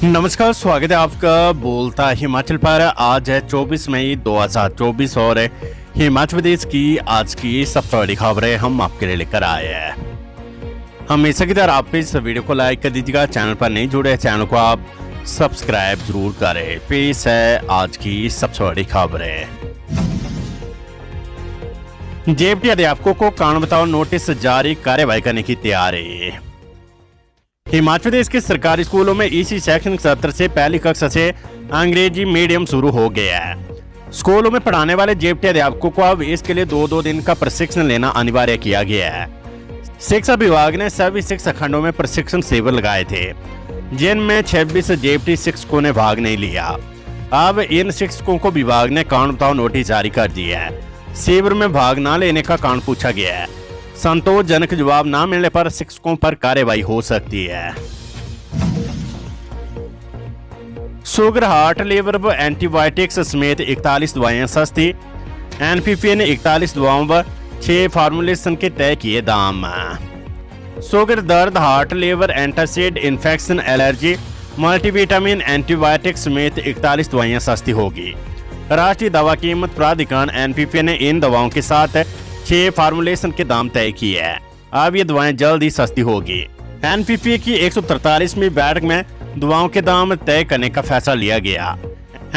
नमस्कार, स्वागत है आपका बोलता हिमाचल पर। आज है 24 मई 2024 और हिमाचल प्रदेश की आज की सबसे बड़ी खबरें हम आपके लिए लेकर आए हैं। हमेशा की तरह आप इस वीडियो को लाइक कर दीजिएगा। चैनल पर नहीं जुड़े, चैनल को आप सब्सक्राइब जरूर करें। पेश है आज की सबसे बड़ी खबरें। जेबीटी अध्यापकों को कारण बताओ नोटिस जारी, कार्रवाई करने की तैयारी। हिमाचल प्रदेश के सरकारी स्कूलों में इसी शैक्षणिक सत्र से पहली कक्षा से अंग्रेजी मीडियम शुरू हो गया है। स्कूलों में पढ़ाने वाले जेबीटी अध्यापकों को अब इसके लिए दो दिन का प्रशिक्षण लेना अनिवार्य किया गया है। शिक्षा विभाग ने सभी शिक्षा खंडों में प्रशिक्षण शिविर लगाए थे, जिनमें 26 जेबीटी शिक्षकों ने भाग नहीं लिया। अब इन शिक्षकों को विभाग ने कारण बताओ नोटिस जारी कर दिया है। शिविर में भाग न लेने का कारण पूछा गया है। संतोषजनक जवाब न मिलने पर शिक्षकों पर कार्रवाई हो सकती है। शुगर, हार्ट, लिवर व एंटीबायोटिक्स समेत 41 दवाएं सस्ती। एनपीपीए ने 41 दवाओं व 6 फार्मूलेशन के तय किए दाम। शुगर, दर्द, heart, liver, antacid, infection, allergy, multivitamin, antibiotics समेत 41 दवाइयां सस्ती होगी। राष्ट्रीय दवा कीमत प्राधिकरण एनपीपीए ने इन दवाओं के साथ 6 फार्मूलेशन के दाम तय किए हैं। अब ये दवाएं जल्द ही सस्ती होगी। एनपीपीए की 143वीं बैठक में दवाओं के दाम तय करने का फैसला लिया गया।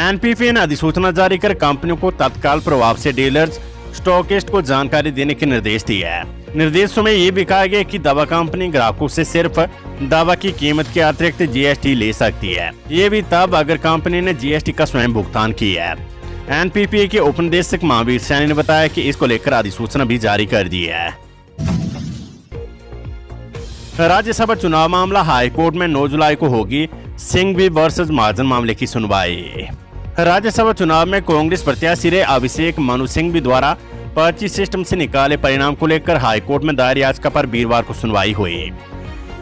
एनपीपीए ने अधिसूचना जारी कर कंपनियों को तत्काल प्रभाव से डीलर्स, स्टॉकिस्ट को जानकारी देने के निर्देश दिए हैं। निर्देशों में ये भी कहा गया कि दवा कंपनी ग्राहकों से सिर्फ दवा की कीमत के अतिरिक्त जीएसटी ले सकती है। ये भी तब अगर कंपनी ने जीएसटी का स्वयं भुगतान किया है। एनपीपीए के उपनिदेशक महावीर सैनी ने बताया कि इसको लेकर अधिसूचना भी जारी कर दी है। राज्यसभा चुनाव मामला, हाईकोर्ट में 9 जुलाई को होगी सिंघवी वर्सेस महाजन मामले की सुनवाई। राज्यसभा चुनाव में कांग्रेस प्रत्याशी रहे अभिषेक मनु सिंघवी द्वारा पर्ची सिस्टम से निकाले परिणाम को लेकर हाईकोर्ट में दायर याचिका पर वीरवार को सुनवाई हुई।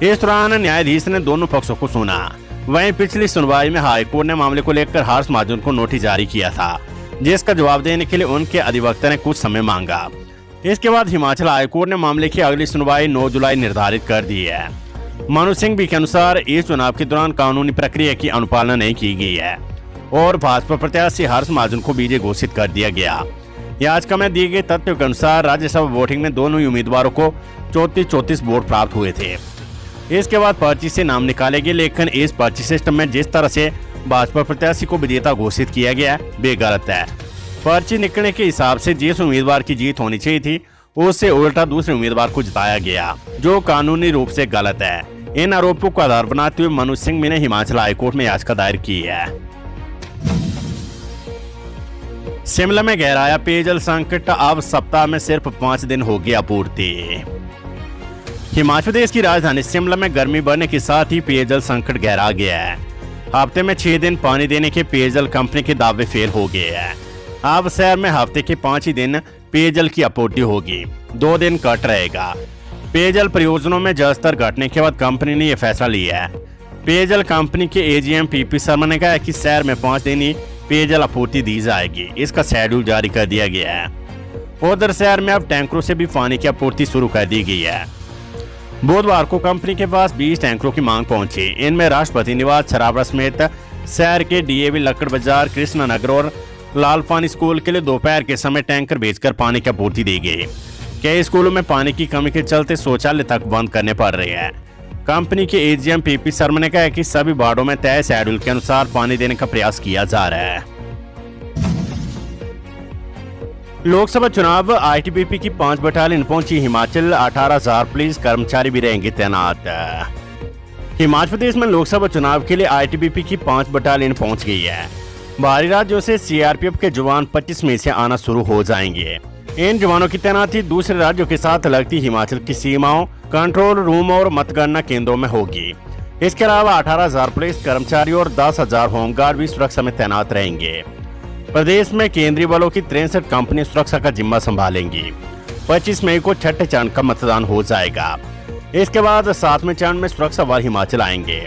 इस दौरान न्यायाधीश ने दोनों पक्षों को सुना। वहीं पिछली सुनवाई में हाईकोर्ट ने मामले को लेकर हर्ष महाजन को नोटिस जारी किया था, जिसका जवाब देने के लिए उनके अधिवक्ता ने कुछ समय मांगा। इसके बाद हिमाचल हाईकोर्ट ने मामले की अगली सुनवाई 9 जुलाई निर्धारित कर दी है। मनु सिंघवी के अनुसार इस चुनाव के दौरान कानूनी प्रक्रिया की अनुपालना नहीं की गई है और भाजपा प्रत्याशी हर्ष महाजन को विजयी घोषित कर दिया गया। याचिका में दिए गए तथ्यों के अनुसार राज्यसभा वोटिंग में दोनों ही उम्मीदवारों को 34 वोट प्राप्त हुए थे। इसके बाद पर्ची से नाम निकाले गए, लेकिन इस पर्ची सिस्टम में जिस तरह से भाजपा प्रत्याशी को विजेता घोषित किया गया वे गलत है। पर्ची निकलने के हिसाब से जिस उम्मीदवार की जीत होनी चाहिए थी उससे उल्टा दूसरे उम्मीदवार को जिताया गया, जो कानूनी रूप से गलत है। इन आरोपों को आधार बनाते हुए मनु सिंघवी ने हिमाचल हाईकोर्ट में याचिका दायर की है। शिमला में गहराया पेयजल संकट, अब सप्ताह में सिर्फ 5 दिन होगी आपूर्ति। हिमाचल प्रदेश की राजधानी शिमला में गर्मी बढ़ने के साथ ही पेयजल संकट गहरा गया है। हफ्ते में 6 दिन पानी देने के पेयजल कंपनी के दावे फेल हो गए हैं। अब शहर में हफ्ते के 5 ही दिन पेयजल की आपूर्ति होगी, 2 दिन कट रहेगा। पेयजल परियोजनाओं में जल स्तर घटने के बाद कंपनी ने यह फैसला लिया है। पेयजल कंपनी के एजीएम पीपी शर्मा ने कहा कि शहर में 5 दिन ही पेयजल आपूर्ति दी जाएगी। इसका शेड्यूल जारी कर दिया गया है। उधर शहर में अब टैंकरों से भी पानी की आपूर्ति शुरू कर दी गई है। बुधवार को कंपनी के पास 20 टैंकरों की मांग पहुंची। इनमें राष्ट्रपति निवास, छराबड़ा समेत शहर के डीएवी, लक्कड़ बाजार, कृष्णा नगर और लालपानी स्कूल के लिए दोपहर के समय टैंकर भेजकर पानी की आपूर्ति दी गई। कई स्कूलों में पानी की कमी के चलते शौचालय तक बंद करने पड़ रहे हैं। कंपनी के एजीएम पीपी शर्मा ने कहा कि सभी वार्डों में तय शेड्यूल के अनुसार पानी देने का प्रयास किया जा रहा है। लोकसभा चुनाव, आईटीबीपी की 5 बटालियन पहुंची हिमाचल, 18,000 पुलिस कर्मचारी भी रहेंगे तैनात। हिमाचल प्रदेश में लोकसभा चुनाव के लिए आईटीबीपी की 5 बटालियन पहुंच गई है। बाहरी राज्यों से सीआरपीएफ के जवान 25 मई से आना शुरू हो जाएंगे। इन जवानों की तैनाती दूसरे राज्यों के साथ लगती हिमाचल की सीमाओं, कंट्रोल रूम और मतगणना केंद्रों में होगी। इसके अलावा 18,000 पुलिस कर्मचारी और 10,000 होमगार्ड भी सुरक्षा में तैनात रहेंगे। प्रदेश में केंद्रीय बलों की 63 कंपनी सुरक्षा का जिम्मा संभालेंगी। 25 मई को छठे चरण का मतदान हो जाएगा। इसके बाद 7वें चरण में सुरक्षा बल हिमाचल आएंगे।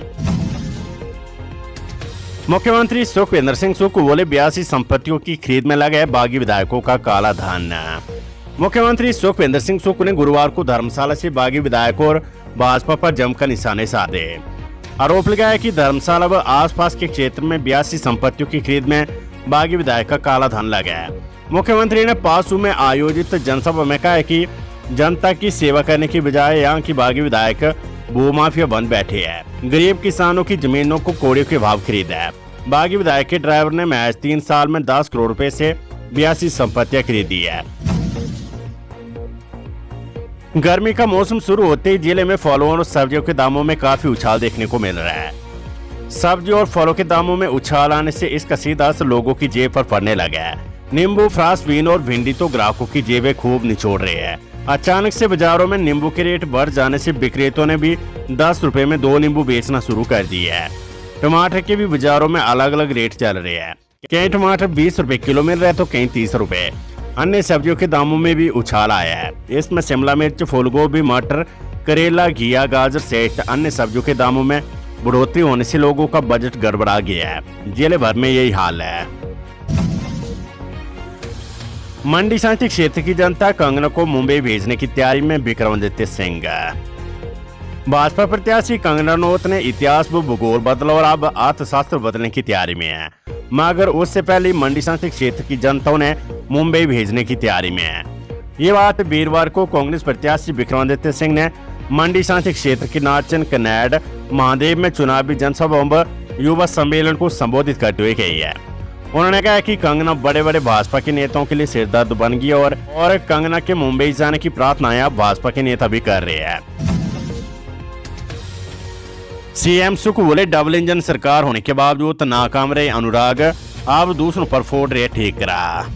मुख्यमंत्री सुखविंदर सिंह सुक्खू बोले 82 संपत्तियों की खरीद में लगे बागी विधायकों का काला धन। मुख्यमंत्री सुखविंदर सिंह सुक्खू ने गुरुवार को धर्मशाला से बागी विधायकों और भाजपा पर जमकर निशाने साधे। आरोप लगाया कि धर्मशाला व आसपास के क्षेत्र में 82 संपत्तियों की खरीद में बागी विधायक का काला धन लगा है। मुख्यमंत्री ने पासू में आयोजित जनसभा में कहा कि जनता की सेवा करने की बजाय यहाँ की बागी विधायक भूमाफिया बन बैठे हैं। गरीब किसानों की जमीनों को कोड़ियों के भाव खरीदा है। बागी विधायक के ड्राइवर ने महज 3 साल में 10 करोड़ रुपए से 82 संपत्तियां खरीदी है। गर्मी का मौसम शुरू होते ही जिले में फलों और सब्जियों के दामों में काफी उछाल देखने को मिल रहा है। सब्जी और फलों के दामों में उछाल आने से इसका सीधा असर लोगों की जेब पर पड़ने लगा है। नींबू, फ्रांसबीन और भिंडी तो ग्राहकों की जेबें खूब निचोड़ रहे हैं। अचानक से बाजारों में नींबू के रेट बढ़ जाने से विक्रेताओं ने भी 10 रुपए में 2 नींबू बेचना शुरू कर दिए है। टमाटर के भी बाजारों में अलग अलग रेट चल रहे हैं। कई टमाटर 20 रुपए किलो मिल रहे हैं तो कई 30 रुपए। अन्य सब्जियों के दामों में भी उछाल आया है। इसमें शिमला मिर्च, फूलगोभी, मटर, करेला, घिया, गाजर सहित अन्य सब्जियों के दामों में बढ़ोतरी होने से लोगों का बजट गड़बड़ा गया है। जिले भर में यही हाल है। मंडी शांति क्षेत्र की जनता कंगना को मुंबई भेजने की तैयारी में विक्रमादित्य सिंह। भाजपा प्रत्याशी कंगना रनौत ने इतिहास व भूगोल बदला और अब अर्थशास्त्र बदलने की तैयारी में है, मगर उससे पहले मंडी शांति क्षेत्र की जनता ने मुंबई भेजने की तैयारी में है। ये बात वीरवार को कांग्रेस प्रत्याशी विक्रमादित्य सिंह ने मंडी शांति क्षेत्र के नाचन कनेड महादेव में चुनावी जनसभा व युवा सम्मेलन को संबोधित करते हुए कही है। उन्होंने कहा कि कंगना बड़े बड़े भाजपा के नेताओं के लिए सिरदर्द बन गई और कंगना के मुंबई जाने की प्रार्थनाएं अब भाजपा के नेता भी कर रहे हैं। सीएम सुख बोले डबल इंजन सरकार होने के बावजूद नाकाम रहे अनुराग, अब दूसरों पर फोड़ रहे ठेकरा।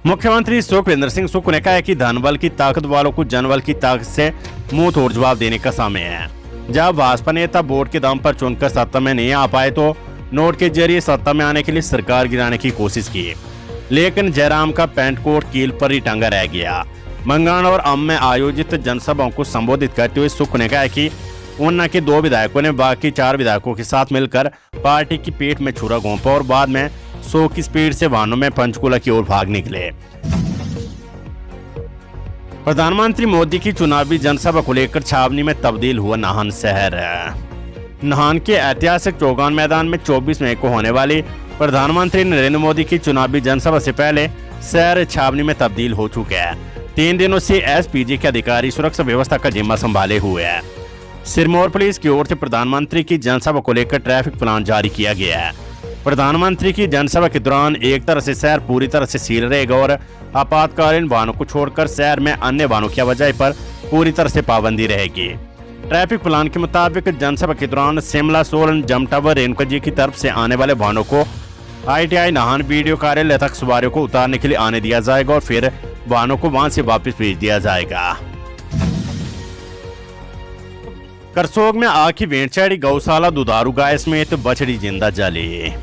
मुख्यमंत्री सुखविंदर सिंह सुक्खू ने कहा कि धनबल की ताकत वालों को जनबल की ताकत से मुंह तोड़ जवाब देने का समय है। जब भाजपा नेता वोट के दम पर चुनकर सत्ता में नहीं आ पाए तो नोट के जरिए सत्ता में आने के लिए सरकार गिराने की कोशिश की, लेकिन जयराम का पैंट कोट कील पर ही टंगा रह गया। मंगाना और अम में आयोजित जनसभाओं को संबोधित करते हुए सुक्खू ने कहा कि ऊना के 2 विधायकों ने बाकी 4 विधायकों के साथ मिलकर पार्टी की पीठ में छुरा घोंपा और बाद में 100 की स्पीड से वाहनों में पंचकुला की ओर भाग निकले। प्रधानमंत्री मोदी की चुनावी जनसभा को लेकर छावनी में तब्दील हुआ नाहन शहर। नाहन के ऐतिहासिक चौगान मैदान में 24 मई को होने वाली प्रधानमंत्री नरेंद्र मोदी की चुनावी जनसभा से पहले शहर छावनी में तब्दील हो चुका है। 3 दिनों से एसपीजी के अधिकारी सुरक्षा व्यवस्था का जिम्मा संभाले हुए हैं। सिरमौर पुलिस की ओर से प्रधानमंत्री की जनसभा को लेकर ट्रैफिक प्लान जारी किया गया है। प्रधानमंत्री की जनसभा के दौरान एक तरह से शहर पूरी तरह से सील रहेगा और आपातकालीन वाहनों को छोड़कर शहर में अन्य वाहनों की आवाजाही पर पूरी तरह से पाबंदी रहेगी। ट्रैफिक प्लान के मुताबिक जनसभा के दौरान शिमला, सोलन, जमटा व रेणुका जी की तरफ से आने वाले वाहनों को ITI नाहन वीडियो कार्यालय तक सवारियों को उतारने के लिए आने दिया जाएगा और फिर वाहनों को वहां से वापस भेज दिया जाएगा। करसोग में आग की भेंट चढ़ी गौशाला, दुधारू गाय समेत बछड़ी जिंदा जली।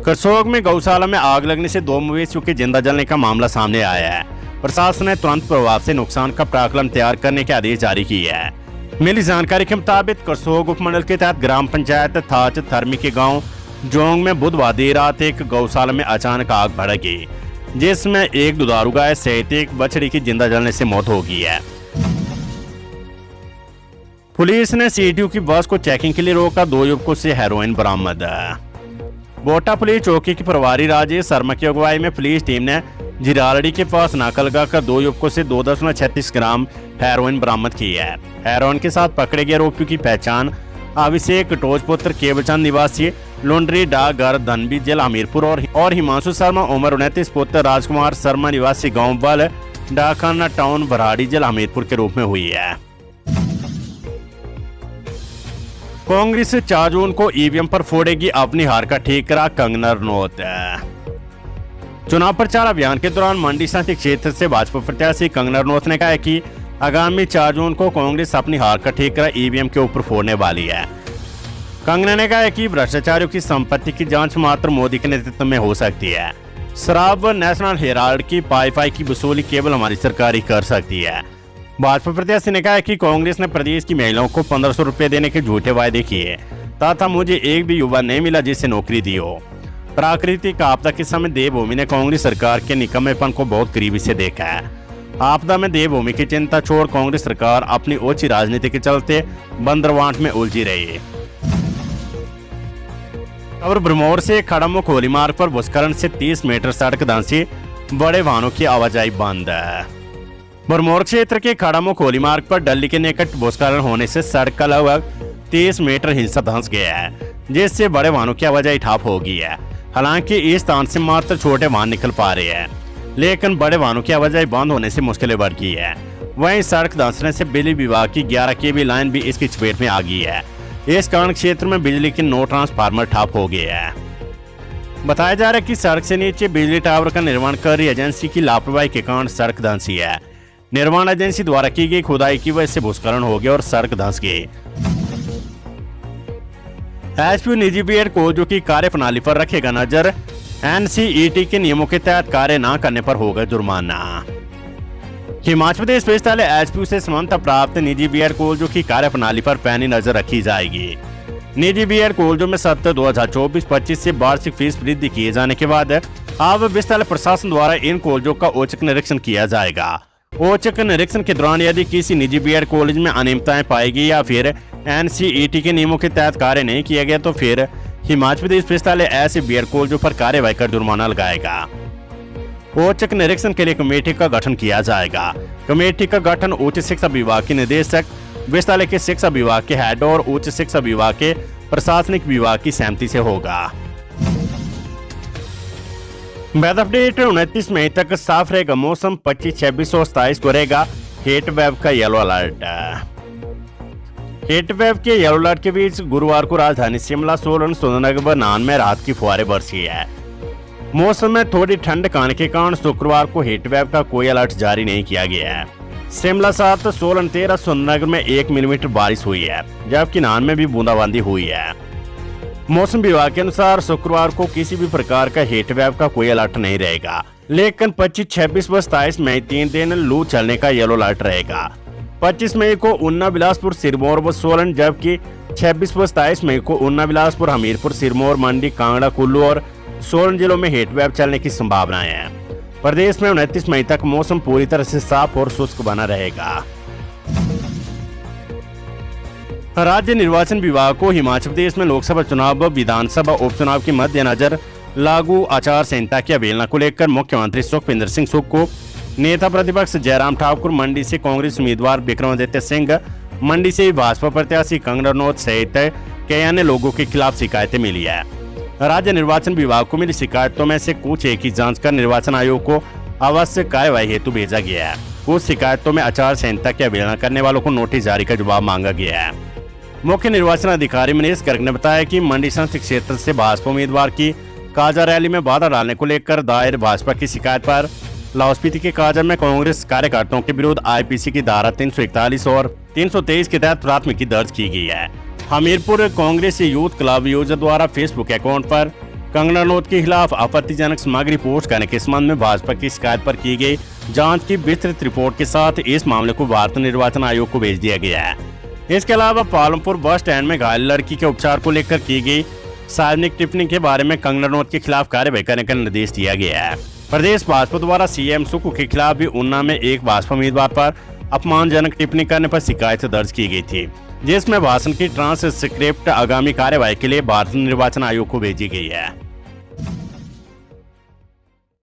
करसोग में गौशाला में आग लगने से 2 मवेशियों के जिंदा जलने का मामला सामने आया है। प्रशासन ने तुरंत प्रभाव से नुकसान का प्राक्कलन तैयार करने के आदेश जारी किए हैं। मिली जानकारी के मुताबिक करसोग उपमंडल के तहत ग्राम पंचायत थाच थर्मी के गांव जोंग में बुधवार देर रात एक गौशाला में अचानक आग भड़क गई, जिसमें एक दुधारू गाय सहित एक बछड़ी की जिंदा जलने से मौत हो गई है। पुलिस ने CTU की बस को चेकिंग के लिए रोका, 2 युवकों से हेरोइन बरामद। बोटा पुलिस चौकी की प्रभारी राजेश शर्मा की अगुवाई में पुलिस टीम ने जिरालड़ी के पास नाका लगाकर 2 युवकों से 2.36 ग्राम हेरोइन बरामद की है। हेरोइन के साथ पकड़े गए आरोपियों की पहचान अभिषेक टोजपुत्र केवलचंद निवासी लुंडरी डाकघर धनबी जिला हमीरपुर और हिमांशु शर्मा उम्र 29 पुत्र राजकुमार शर्मा निवासी गांव बल डाकखाना टाउन भराड़ी जिला हमीरपुर के रूप में हुई है। कांग्रेस 4 जून को ईवीएम पर फोड़ेगी अपनी हार का ठेकरा, कंगना रनौत। चुनाव प्रचार अभियान के दौरान मंडी शांति क्षेत्र से भाजपा प्रत्याशी कंगना रनौत ने कहा है कि आगामी 4 जून को कांग्रेस अपनी हार का ठेकरा ईवीएम के ऊपर फोड़ने वाली है। कंगना ने कहा है कि भ्रष्टाचारियों की संपत्ति की जांच मात्र मोदी के नेतृत्व में हो सकती है। शराब व नेशनल हेराल्ड की पाई की वसूली केवल हमारी सरकार ही कर सकती है। भाजपा प्रत्याशी ने कहा कि कांग्रेस ने प्रदेश की महिलाओं को 1500 रुपए देने के झूठे वायदे किए तथा मुझे एक भी युवा नहीं मिला जिसे नौकरी दी हो। प्राकृतिक आपदा के समय देवभूमि ने कांग्रेस सरकार के निकम्मेपन को बहुत करीबी से देखा है। आपदा में देवभूमि की चिंता छोड़ कांग्रेस सरकार अपनी ओछी राजनीति के चलते बंदरवांट में उलझी रही। और ब्रह्मौर से खड़ामुख होली मार्ग पर भूस्खलन से 30 मीटर सड़क धंसी, बड़े वाहनों की आवाजाही बंद है। ब्रह्मौर क्षेत्र के खड़ामुख होली मार्ग पर डल्ली के निकट भूस्खलन होने से सड़क का लगभग 30 मीटर हिस्सा धंस गया है, जिससे बड़े वाहनों की आवाजाही ठप हो गई है। हालांकि इस स्थान से मात्र छोटे वाहन निकल पा रहे हैं, लेकिन बड़े वाहनों की आवाजाही बंद होने से मुश्किलें बढ़ गई है। वहीं सड़क धंसने से बिजली विभाग की 11 केवी लाइन भी इसकी चपेट में आ गई है। इस कारण क्षेत्र में बिजली के 9 ट्रांसफार्मर ठप हो गए हैं। बताया जा रहा है कि सड़क से नीचे बिजली टावर का निर्माण कर रही एजेंसी की लापरवाही के कारण सड़क धंसी है। निर्माण एजेंसी द्वारा की गई खुदाई की वजह से भूस्खलन हो गया और सड़क धंस गई। एचपीयू निजी बीएड कॉलेजों की कार्यप्रणाली पर रखेगा नजर, एनसीईटी के नियमों के तहत कार्य न करने पर होगा जुर्माना। हिमाचल प्रदेश विश्वविद्यालय एचपीयू से मान्यता प्राप्त निजी बीएड कॉलेजों की कार्यप्रणाली पर पैनी नजर रखी जाएगी। निजी बीएड कॉलेजों में सत्र 2024-25 से वार्षिक फीस वृद्धि किए जाने के बाद अब विश्वविद्यालय प्रशासन द्वारा इन कॉलेजों का औचक निरीक्षण किया जाएगा। औचक निरीक्षण के दौरान यदि किसी निजी बीएड कॉलेज में अनियमितताएं पाएगी या फिर एनसीईटी के नियमों के तहत कार्य नहीं किया गया तो फिर हिमाचल प्रदेश विश्वविद्यालय ऐसे बीएड कॉलेजों पर कार्यवाही कर जुर्माना लगाएगा। औचक निरीक्षण के लिए कमेटी का गठन किया जाएगा। कमेटी का गठन उच्च शिक्षा विभाग के निदेशक, विश्वविद्यालय के शिक्षा विभाग के हेड और उच्च शिक्षा विभाग के प्रशासनिक विभाग की सहमति से होगा। वेदर अपडेट 29 मई तक साफ रहेगा मौसम, 25, 26 और 27 को रहेगा हीट वेव का येलो अलर्ट। हीट वेव के येलो अलर्ट के बीच गुरुवार को राजधानी शिमला, सोलन, सुंदरनगर व नाहन में रात की फुहारें बरसी है। मौसम में थोड़ी ठंड आने के कारण शुक्रवार को हीट वेव का कोई अलर्ट जारी नहीं किया गया है। शिमला 7, सोलन 13, सुंदरनगर में 1 मिलीमीटर बारिश हुई है, जबकि नाहन में भी बूंदाबांदी हुई है। मौसम विभाग के अनुसार शुक्रवार को किसी भी प्रकार का हीट वेव का कोई अलर्ट नहीं रहेगा, लेकिन 25, 26 व 27 मई 3 दिन लू चलने का येलो अलर्ट रहेगा। 25 मई को ऊना, बिलासपुर, सिरमौर व सोलन, जबकि 26 व 27 मई को ऊना, बिलासपुर, हमीरपुर, सिरमौर, मंडी, कांगड़ा, कुल्लू और सोलन जिलों में हीट वेव चलने की संभावनाएं हैं। प्रदेश में 29 मई तक मौसम पूरी तरह से साफ और शुष्क बना रहेगा। राज्य निर्वाचन विभाग को हिमाचल प्रदेश में लोकसभा चुनाव व विधानसभा उपचुनाव के मद्देनजर लागू आचार संहिता की अवहेलना को लेकर मुख्यमंत्री सुखविंदर सिंह सुक्खू को नेता प्रतिपक्ष जयराम ठाकुर, मंडी से कांग्रेस उम्मीदवार विक्रमादित्य सिंह, मंडी से भाजपा प्रत्याशी कंगना रनौत सहित कई अन्य लोगों के खिलाफ शिकायतें मिली है। राज्य निर्वाचन विभाग को मिली शिकायतों में से कुछ एक ही जांच कर निर्वाचन आयोग को आवश्यक कार्यवाही हेतु भेजा गया है। कुछ शिकायतों में आचार संहिता की अवहेलना करने वालों को नोटिस जारी का जवाब मांगा गया है। मुख्य निर्वाचन अधिकारी मनीष गर्ग ने बताया कि मंडी संसदीय क्षेत्र से भाजपा उम्मीदवार की काजा रैली में बाधा डालने को लेकर दायर भाजपा की शिकायत पर लाहौल स्पीति के काजा में कांग्रेस कार्यकर्ताओं के विरुद्ध आईपीसी की धारा 341 और 323 के तहत प्राथमिकी दर्ज की गई है। Hamirpur Congress youth club user द्वारा फेसबुक अकाउंट पर कंगना रनौत के खिलाफ आपत्तिजनक सामग्री पोस्ट करने के संबंध में भाजपा की शिकायत पर की गई जांच की विस्तृत रिपोर्ट के साथ इस मामले को भारतीय निर्वाचन आयोग को भेज दिया गया है। इसके अलावा पालमपुर बस स्टैंड में घायल लड़की के उपचार को लेकर की गई सार्वजनिक टिप्पणी के बारे में कंगना रनौत के खिलाफ कार्यवाही करने का निर्देश दिया गया है। प्रदेश भाजपा द्वारा सीएम सुक्खू के खिलाफ भी ऊना में एक भाजपा उम्मीदवार पर अपमानजनक टिप्पणी करने पर शिकायत दर्ज की गई थी, जिसमें भाषण की ट्रांसक्रिप्ट आगामी कार्यवाही के लिए भारतीय निर्वाचन आयोग को भेजी गई है।